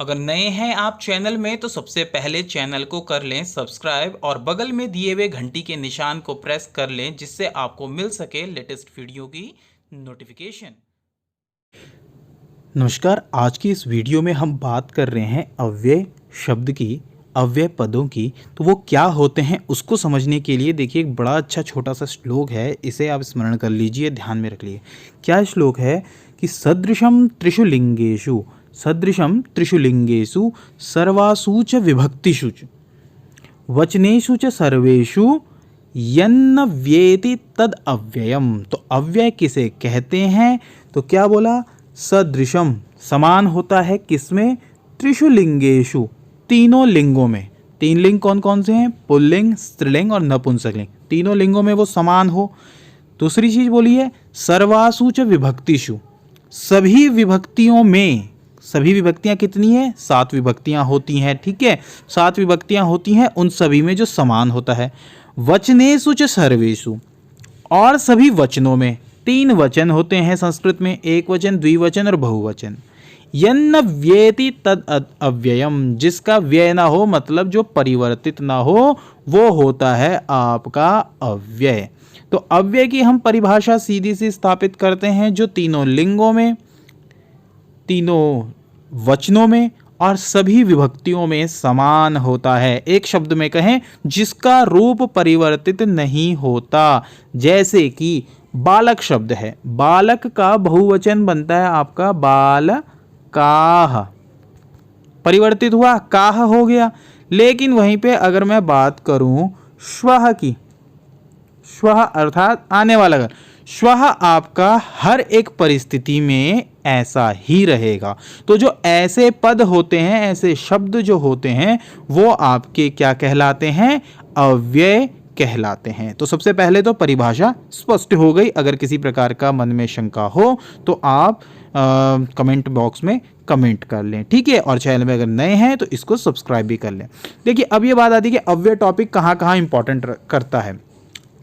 अगर नए हैं आप चैनल में तो सबसे पहले चैनल को कर लें सब्सक्राइब और बगल में दिए हुए घंटी के निशान को प्रेस कर लें जिससे आपको मिल सके लेटेस्ट वीडियो की नोटिफिकेशन। नमस्कार। आज की इस वीडियो में हम बात कर रहे हैं अव्यय शब्द की, अव्यय पदों की। तो वो क्या होते हैं उसको समझने के लिए देखिए एक बड़ा अच्छा छोटा सा श्लोक है, इसे आप स्मरण कर लीजिए, ध्यान में रख लीजिए। क्या श्लोक है कि सदृशम त्रिषु लिंगेषु, सदृशम त्रिषु लिंगेषु सर्वासु च विभक्तिषु च वचनेषु च सर्वेषु यन्न व्येति तद अव्ययम। तो अव्यय किसे कहते हैं? तो क्या बोला? सदृशम समान होता है किसमें? त्रिषु लिंगेषु तीनों लिंगों में। तीन लिंग कौन कौन से हैं? पुल्लिंग, स्त्रीलिंग और नपुंसकलिंग। तीनों लिंगों में वो समान हो। दूसरी चीज बोली है सर्वासु च विभक्तिषु, सभी विभक्तियों में। सभी विभक्तियां कितनी है? 7 विभक्तियां होती हैं। ठीक है, 7 विभक्तियां होती हैं, उन सभी में जो समान होता है। वचनेषु च सर्वेषु, और सभी वचनों में। 3 वचन होते हैं संस्कृत में, एक वचन, द्विवचन और बहुवचन। यन्न व्येति तद अव्ययम, जिसका व्यय ना हो मतलब जो परिवर्तित ना हो, वो होता है आपका अव्यय। तो अव्यय की हम परिभाषा सीधी सी स्थापित करते हैं, जो तीनों लिंगों में, तीनों वचनों में और सभी विभक्तियों में समान होता है। एक शब्द में कहें जिसका रूप परिवर्तित नहीं होता। जैसे कि बालक शब्द है, बालक का बहुवचन बनता है आपका बालकाः, परिवर्तित हुआ, काह हो गया। लेकिन वहीं पे अगर मैं बात करूं श्वः की, श्वः अर्थात आने वाला घर, श्वः आपका हर एक परिस्थिति में ऐसा ही रहेगा। तो जो ऐसे पद होते हैं, ऐसे शब्द जो होते हैं, वो आपके क्या कहलाते हैं? अव्यय कहलाते हैं। तो सबसे पहले तो परिभाषा स्पष्ट हो गई। अगर किसी प्रकार का मन में शंका हो तो आप कमेंट बॉक्स में कमेंट कर लें। ठीक है, और चैनल में अगर नए हैं तो इसको सब्सक्राइब भी कर लें। देखिए अब ये बात आती है कि अव्यय टॉपिक कहाँ कहाँ इंपॉर्टेंट करता है।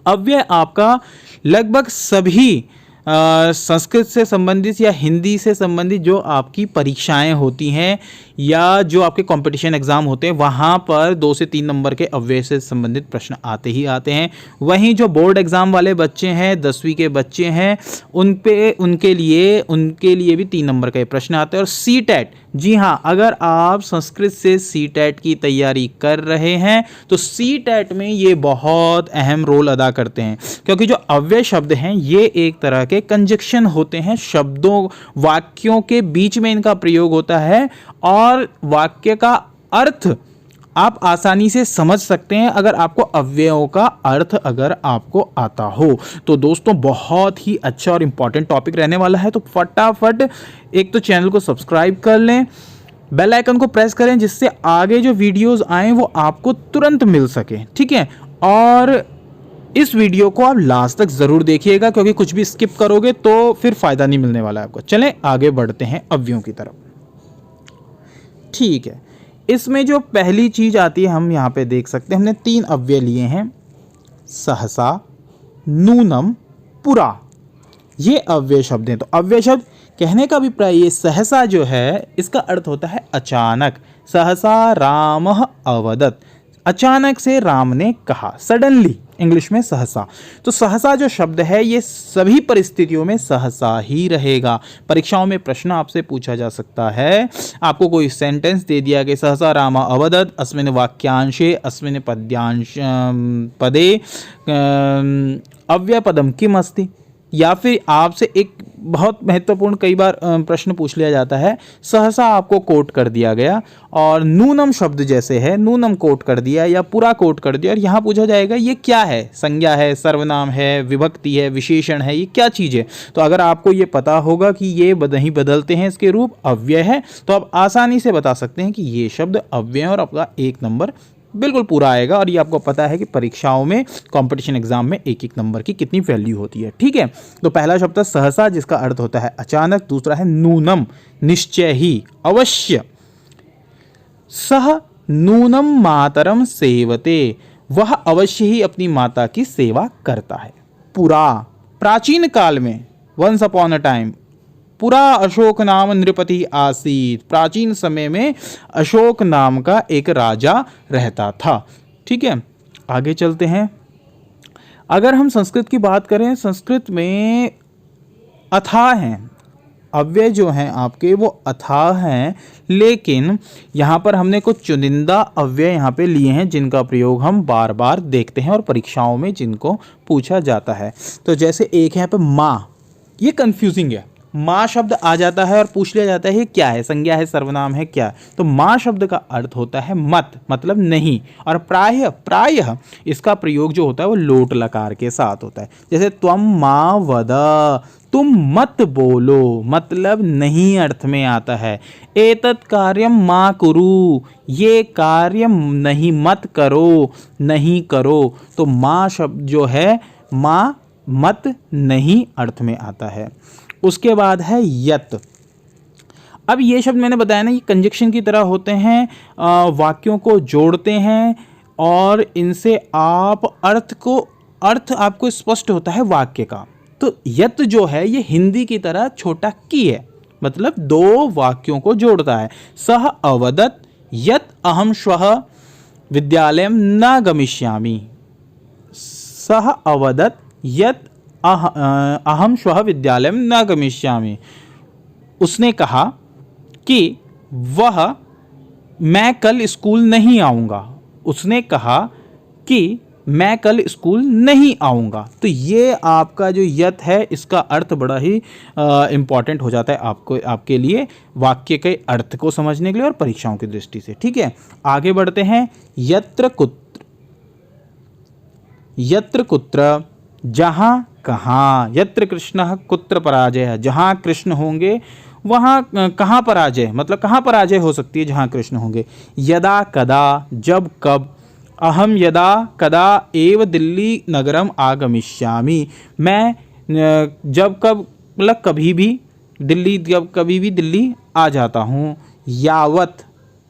अव्यय आपका लगभग सभी संस्कृत से संबंधित या हिंदी से संबंधित जो आपकी परीक्षाएं होती हैं या जो आपके कंपटीशन एग्जाम होते हैं, वहाँ पर 2 से 3 नंबर के अव्यय से संबंधित प्रश्न आते ही आते हैं। वहीं जो बोर्ड एग्जाम वाले बच्चे हैं, 10वीं के बच्चे हैं, उनके लिए भी 3 नंबर के प्रश्न आते हैं। और सीटेट, जी हाँ, अगर आप संस्कृत से सीटेट की तैयारी कर रहे हैं तो सीटेट में ये बहुत अहम रोल अदा करते हैं, क्योंकि जो अव्यय शब्द हैं ये एक तरह के कंजक्शन होते हैं। शब्दों, वाक्यों के बीच में इनका प्रयोग होता है और वाक्य का अर्थ आप आसानी से समझ सकते हैं अगर आपको अव्ययों का अर्थ अगर आपको आता हो। तो दोस्तों बहुत ही अच्छा और इम्पॉर्टेंट टॉपिक रहने वाला है। तो फटाफट एक तो चैनल को सब्सक्राइब कर लें, बेल आइकन को प्रेस करें, जिससे आगे जो वीडियोस आएँ वो आपको तुरंत मिल सके। ठीक है, और इस वीडियो को आप लास्ट तक ज़रूर देखिएगा, क्योंकि कुछ भी स्किप करोगे तो फिर फ़ायदा नहीं मिलने वाला है आपको। चलें आगे बढ़ते हैं अव्ययों की तरफ। ठीक है, इसमें जो पहली चीज़ आती है हम यहाँ पे देख सकते हैं, हमने 3 अव्यय लिए हैं, सहसा, नूनम, पुरा। ये अव्यय शब्द हैं। तो अव्यय शब्द कहने का अभिप्राय, ये सहसा जो है इसका अर्थ होता है अचानक। सहसा रामः अवदत्, अचानक से राम ने कहा, सडनली, इंग्लिश में सहसा। तो सहसा जो शब्द है ये सभी परिस्थितियों में सहसा ही रहेगा। परीक्षाओं में प्रश्न आपसे पूछा जा सकता है, आपको कोई सेंटेंस दे दिया कि सहसा राम अवदत् अस्मिन् वाक्यांशे अस्मिन् पदे अव्ययपदम किम अस्ति, या फिर आपसे एक बहुत महत्वपूर्ण कई बार प्रश्न पूछ लिया जाता है, सहसा आपको कोट कर दिया गया और नूनम शब्द जैसे है, नूनम कोट कर दिया या पूरा कोट कर दिया, और यहाँ पूछा जाएगा ये क्या है? संज्ञा है, सर्वनाम है, विभक्ति है, विशेषण है, ये क्या चीज़ है? तो अगर आपको ये पता होगा कि ये नहीं बदलते हैं, इसके रूप अव्यय है, तो आप आसानी से बता सकते हैं कि ये शब्द अव्यय, और आपका 1 नंबर बिल्कुल पूरा आएगा। और ये आपको पता है कि परीक्षाओं में, कंपटीशन एग्जाम में 1-1 नंबर की कितनी वैल्यू होती है। ठीक है, तो पहला शब्द है सहसा, जिसका अर्थ होता है अचानक। दूसरा है नूनम, निश्चय ही, अवश्य। सह नूनम मातरम सेवते, वह अवश्य ही अपनी माता की सेवा करता है। पुरा, प्राचीन काल में, वंस अपॉन अ टाइम, पुरा अशोक नाम नृपति आसीत, प्राचीन समय में अशोक नाम का एक राजा रहता था। ठीक है, आगे चलते हैं। अगर हम संस्कृत की बात करें, संस्कृत में अथाह हैं, अव्यय जो हैं आपके वो अथाह हैं, लेकिन यहाँ पर हमने कुछ चुनिंदा अव्यय यहाँ पे लिए हैं जिनका प्रयोग हम बार बार देखते हैं और परीक्षाओं में जिनको पूछा जाता है। तो जैसे एक है यहाँ पे माँ, ये कंफ्यूजिंग है। माँ शब्द आ जाता है और पूछ लिया जाता है ये क्या है, संज्ञा है, सर्वनाम है, क्या है। तो माँ शब्द का अर्थ होता है मत, मतलब नहीं, और प्रायः प्रायः इसका प्रयोग जो होता है वो लोट लकार के साथ होता है। जैसे त्वम माँ वद, तुम मत बोलो, मतलब नहीं अर्थ में आता है। एतत् कार्यम मा कुरु, ये कार्य नहीं मत करो, नहीं करो। तो माँ शब्द जो है माँ मत नहीं अर्थ में आता है। उसके बाद है यत। अब ये शब्द मैंने बताया ना, ये कंजक्शन की तरह होते हैं, वाक्यों को जोड़ते हैं और इनसे आप अर्थ आपको स्पष्ट होता है वाक्य का। तो यत जो है ये हिंदी की तरह छोटा की है, मतलब दो वाक्यों को जोड़ता है। सह अवदत् यत अहम श्वः विद्यालयं न गमिष्यामि। सह अवदत् यत अहम श्वः विद्यालयं न गमिष्यामि। उसने कहा कि मैं कल स्कूल नहीं आऊँगा। उसने कहा कि मैं कल स्कूल नहीं आऊँगा। तो ये आपका जो यत है इसका अर्थ बड़ा ही इम्पॉर्टेंट हो जाता है आपके लिए, वाक्य के अर्थ को समझने के लिए और परीक्षाओं की दृष्टि से। ठीक है, आगे बढ़ते हैं। यत्र कुत्र, जहाँ कहाँ। यत्र कृष्णः कुत्र पराजयः, जहाँ कृष्ण होंगे वहाँ कहाँ पराजय, मतलब कहाँ पराजय हो सकती है, जहाँ कृष्ण होंगे। यदा कदा, जब कब। अहम यदा कदा एव दिल्ली नगरम आगमिष्यामि, मैं जब कब मतलब कभी भी दिल्ली, जब कभी भी दिल्ली आ जाता हूँ। यावत,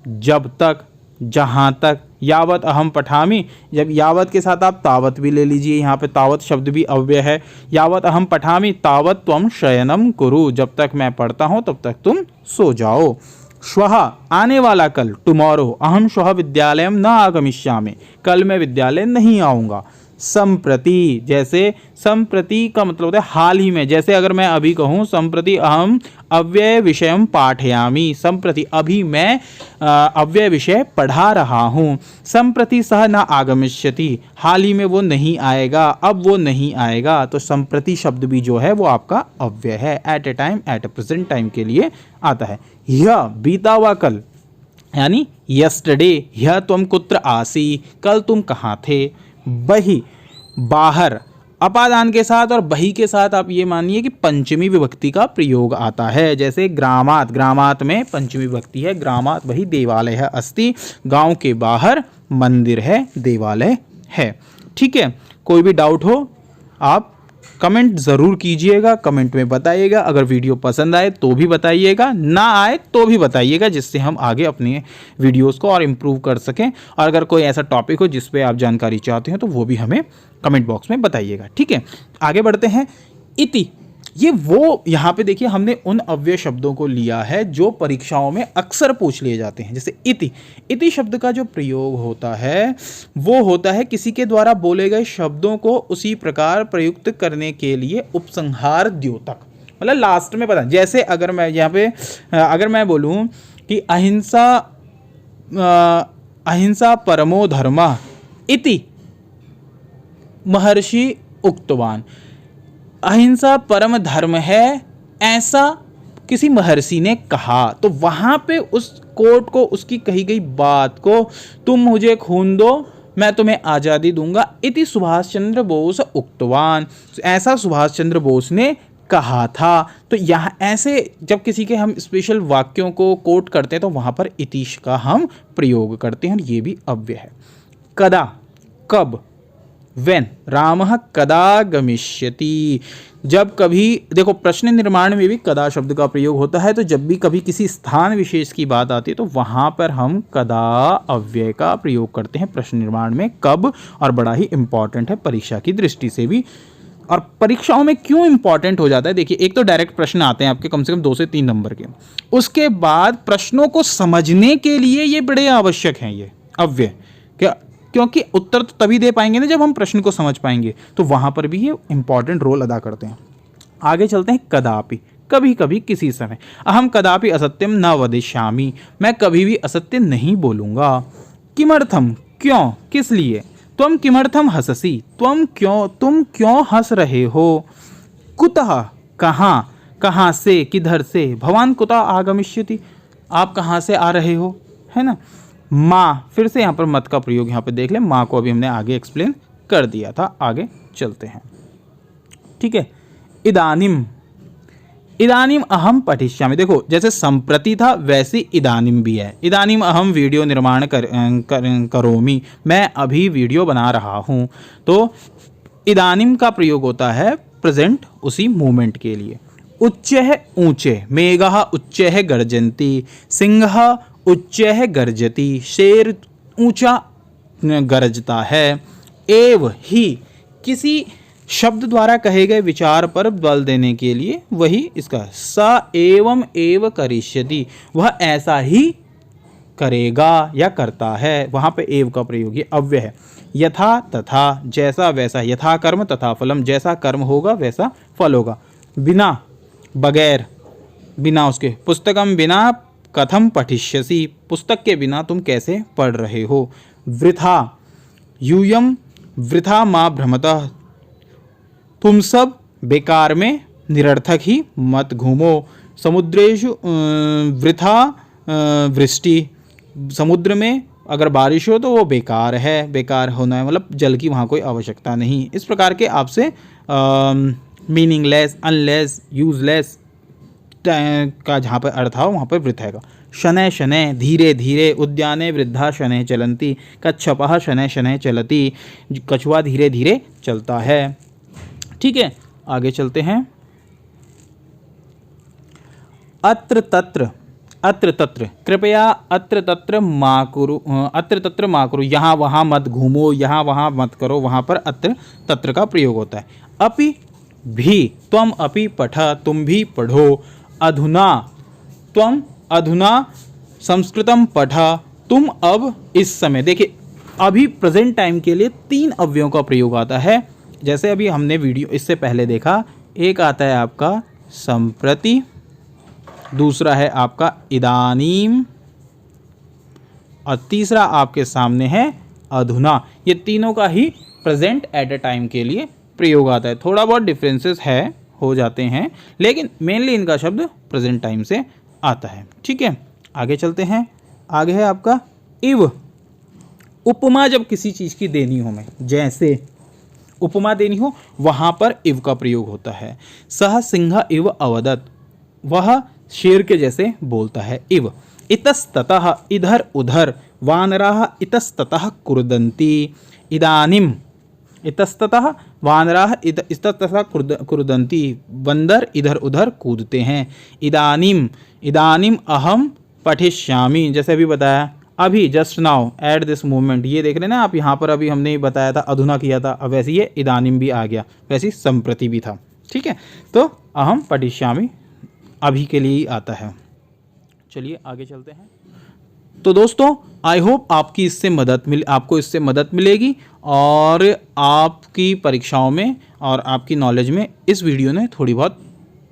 जब तक, जहाँ तक। यावत अहम पठामि, जब यावत के साथ आप तावत भी ले लीजिए, यहाँ पे तावत शब्द भी अव्यय है। यावत अहम पठामि तावत त्वं शयनम कुरु, जब तक मैं पढ़ता हूँ तब तक तुम सो जाओ। श्वः, आने वाला कल, टुमारो। अहम श्वः विद्यालयं न आगमिष्यामि, कल मैं विद्यालय नहीं आऊँगा। संप्रति, जैसे संप्रति का मतलब होता है हाल ही में। जैसे अगर मैं अभी कहूँ संप्रति अहम अव्यय विषयम पाठयामि, संप्रति अभी मैं अव्यय विषय पढ़ा रहा हूँ। संप्रति सह न आगमिष्यति, हाल ही में वो नहीं आएगा, अब वो नहीं आएगा। तो संप्रति शब्द भी जो है वो आपका अव्यय है, at a time, at a present time के लिए आता है। यह बीता हुआ कल, यानी यस्टरडे। यह तुम कुत्र आसी, कल तुम कहाँ थे। बही, बाहर, अपादान के साथ और बही के साथ आप ये मानिए कि पंचमी विभक्ति का प्रयोग आता है। जैसे ग्रामात, ग्रामात में पंचमी विभक्ति है। ग्रामात बही देवालय है अस्ति, गांव के बाहर मंदिर है, देवालय है। ठीक है, कोई भी डाउट हो आप कमेंट ज़रूर कीजिएगा, कमेंट में बताइएगा। अगर वीडियो पसंद आए तो भी बताइएगा, ना आए तो भी बताइएगा, जिससे हम आगे अपने वीडियोस को और इम्प्रूव कर सकें। और अगर कोई ऐसा टॉपिक हो जिस पे आप जानकारी चाहते हो तो वो भी हमें कमेंट बॉक्स में बताइएगा। ठीक है, आगे बढ़ते हैं। इति, ये वो यहाँ पे देखिए हमने उन अव्यय शब्दों को लिया है जो परीक्षाओं में अक्सर पूछ लिए जाते हैं। जैसे इति, इति शब्द का जो प्रयोग होता है वो होता है किसी के द्वारा बोले गए शब्दों को उसी प्रकार प्रयुक्त करने के लिए उपसंहार द्योतक, मतलब लास्ट में पता। जैसे अगर मैं यहाँ पे अगर मैं बोलूँ कि अहिंसा परमो धर्मः इति महर्षि उक्तवान, अहिंसा परम धर्म है ऐसा किसी महर्षि ने कहा। तो वहाँ पे उस कोट को, उसकी कही गई बात को, तुम मुझे खून दो मैं तुम्हें आज़ादी दूंगा, इति सुभाष चंद्र बोस उक्तवान, ऐसा सुभाष चंद्र बोस ने कहा था। तो यहाँ ऐसे जब किसी के हम स्पेशल वाक्यों को कोट करते हैं तो वहाँ पर इतिश का हम प्रयोग करते हैं, और ये भी अव्यय है। कदा, कब। वेन, रामः कदा गमिष्यति, जब कभी। देखो प्रश्न निर्माण में भी कदा शब्द का प्रयोग होता है। तो जब भी कभी किसी स्थान विशेष की बात आती है तो वहाँ पर हम कदा अव्यय का प्रयोग करते हैं प्रश्न निर्माण में, कब। और बड़ा ही इम्पॉर्टेंट है परीक्षा की दृष्टि से भी। और परीक्षाओं में क्यों इंपॉर्टेंट हो जाता है, देखिए एक तो डायरेक्ट प्रश्न आते हैं आपके कम से कम 2 से 3 नंबर के, उसके बाद प्रश्नों को समझने के लिए ये बड़े आवश्यक हैं ये अव्यय, क्या, क्योंकि उत्तर तो तभी दे पाएंगे ना जब हम प्रश्न को समझ पाएंगे, तो वहाँ पर भी ये इंपॉर्टेंट रोल अदा करते हैं। आगे चलते हैं, कदापि, कभी कभी, किसी समय। अहम कदापि असत्यम न वदिष्यामि, मैं कभी भी असत्य नहीं बोलूँगा। किमर्थम, क्यों, किस लिए। त्वम किमर्थम हससि, तुम क्यों हंस रहे हो। कुतः, कहाँ, कहाँ से, किधर से। भवान कुतः आगमिष्यति, आप कहाँ से आ रहे हो, है ना। माँ, फिर से यहाँ पर मत का प्रयोग यहाँ पर देख लें, माँ को अभी हमने आगे एक्सप्लेन कर दिया था। आगे चलते हैं, ठीक है। इदानीम, इदानीम अहम पठिष्यामि, देखो जैसे संप्रति था वैसे इदानीम भी है। इदानीम अहम वीडियो निर्माण करोमि, मैं अभी वीडियो बना रहा हूँ। तो इदानीम का प्रयोग होता है प्रेजेंट उसी मोमेंट के लिए। उच्चैः, ऊंचे। मेघः उच्चैः गर्जन्ति, सिंहः उच्चैः गर्जति, शेर ऊंचा गरजता है। एव ही, किसी शब्द द्वारा कहे गए विचार पर बल देने के लिए वही इसका। स एवं एव करिष्यति, वह ऐसा ही करेगा या करता है, वहाँ पे एव का प्रयोग ये अव्यय है। यथा तथा, जैसा वैसा। यथा कर्म तथा फलम, जैसा कर्म होगा वैसा फल होगा। बिना, बगैर, बिना उसके। पुस्तकम बिना कथम पठिष्यसि, पुस्तक के बिना तुम कैसे पढ़ रहे हो। वृथा, यूयम वृथा मा भ्रमतः, तुम सब बेकार में निरर्थक ही मत घूमो। समुद्रेषु वृथा वृष्टि, समुद्र में अगर बारिश हो तो वो बेकार है, बेकार होना है मतलब जल की वहाँ कोई आवश्यकता नहीं। इस प्रकार के आपसे मीनिंगलेस, अनलेस, यूजलेस का जहाँ पर अर्थ हो वहाँ पर वृथा है। शनैः शनैः, धीरे धीरे। उद्याने वृद्धा शनैः चलन्ति, कच्छपः शनैः शनैः चलति, कछुआ धीरे धीरे चलता है, ठीक है। आगे चलते हैं। अत्र तत्र, अत्र तत्र, कृपया अत्र तत्र मा कुरु, अत्र तत्र मा कुरु, यहाँ वहाँ मत घूमो, यहाँ वहाँ मत करो, वहाँ पर अत्र तत्र का प्रयोग होता है। अपि भी, त्वम अपि पठ, तुम भी पढ़ो। अधुना, त्वम अधुना संस्कृतम पठ, तुम अब इस समय। देखिए अभी प्रेजेंट टाइम के लिए 3 अव्ययों का प्रयोग आता है, जैसे अभी हमने वीडियो इससे पहले देखा। एक आता है आपका संप्रति, दूसरा है आपका इदानीम, और तीसरा आपके सामने है अधुना। ये तीनों का ही प्रेजेंट एट अ टाइम के लिए प्रयोग आता है। थोड़ा बहुत डिफरेंसेस है, हो जाते हैं, लेकिन मेनली इनका शब्द प्रेजेंट टाइम से आता है, ठीक है। आगे चलते हैं। आगे है आपका इव। उपमा जब किसी चीज़ की देनी हो, हमें जैसे उपमा देनी हो, वहाँ पर इव का प्रयोग होता है। सह सिंह इव अवदत, वह शेर के जैसे बोलता है। इव। इतस्ततः, इधर उधर। वानराः इतस्ततः कुर्दन्ति। इदानीम, इतस्ततः वानराः इतस्ततः कुर्दन्ति, बंदर इधर उधर कूदते हैं। इदानीम, इदानीम अहम पठिष्यामि, जैसे अभी बताया, अभी just now, at this moment. ये देख रहे हैं ना आप, यहाँ पर अभी हमने बताया था अधुना किया था, अब वैसे ये इदानीम भी आ गया, वैसे ही संप्रति भी था, ठीक है। तो अहम पठिष्यामि अभी के लिए ही आता है। चलिए आगे चलते हैं। तो दोस्तों आई होप आपकी इससे आपको इससे मदद मिलेगी और आपकी परीक्षाओं में और आपकी नॉलेज में इस वीडियो ने थोड़ी बहुत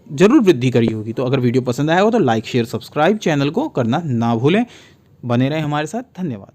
ज़रूर वृद्धि करी होगी। तो अगर वीडियो पसंद आया हो तो लाइक शेयर सब्सक्राइब चैनल को करना ना भूलें। बने रहें हमारे साथ। धन्यवाद।